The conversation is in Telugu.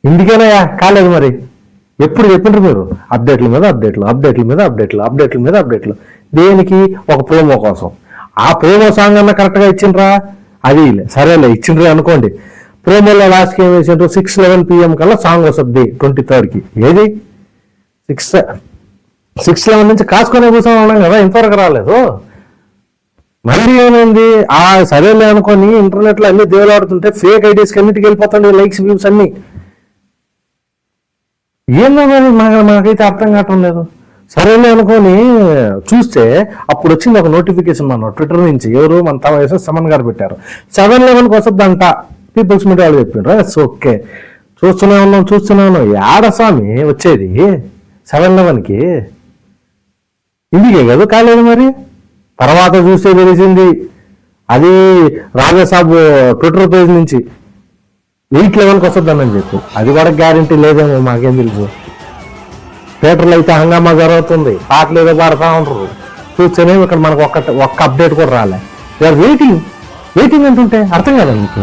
ఇందుకేనయ్యా కాలేదు మరి. ఎప్పుడు చెప్పిండ్రు మీరు అప్డేట్ల మీద అప్డేట్లు, అప్డేట్ల మీద అప్డేట్లు, అప్డేట్ల మీద అప్డేట్లు. దేనికి? ఒక ప్రోమో కోసం. ఆ ప్రోమో సాంగ్ అన్న కరెక్ట్గా ఇచ్చిండ్రా? అది సరేలే ఇచ్చిండ్రే అనుకోండి. ప్రోమోలో లాస్ట్కి ఏం వేసిండ్రు? 6:11 PM కల్లా సాంగ్ వస్తుంది 23rd. ఏది 6:11 నుంచి కాసుకొని కూర్చొని ఉన్నాం కదా, ఇంతవరకు రాలేదు. మళ్ళీ ఏమైంది? సరేలే అనుకొని ఇంటర్నెట్లో అన్ని దేవులాడుతుంటే ఫేక్ ఐడీస్కి అన్నిటికి వెళ్ళిపోతాడు లైక్స్ వ్యూస్ అన్ని. ఏందో మరి మనకైతే అర్థం కావటం లేదు. సరేలే అనుకొని చూస్తే అప్పుడు వచ్చింది ఒక నోటిఫికేషన్ మన ట్విట్టర్ నుంచి. ఎవరు? మన తమ సమన్ గారు పెట్టారు. 7:11 వస్తుందంట. పీపుల్స్ మీడియా వాళ్ళు చెప్పారు. ఓకే, చూస్తూనే ఉన్నాం. యాడ స్వామి వచ్చేది 7:11కి? ఇందుకే కదా కాలేదు మరి. తర్వాత చూస్తే తెలిసింది అది రాజాసాబ్ ట్విట్టర్ పేజ్ నుంచి 8:11కి వస్తుందని చెప్పి. అది కూడా గ్యారంటీ లేదేమో, మాకేం తెలుసు. థియేటర్లో అయితే హంగామా జరుగుతుంది, పాటలు ఏదో పాడుతూ ఉంటారు. చూస్తేనే ఇక్కడ మనకు ఒక్క అప్డేట్ కూడా రాలే. వెయిటింగ్ అంటుంటే అర్థం కాదు మీకు.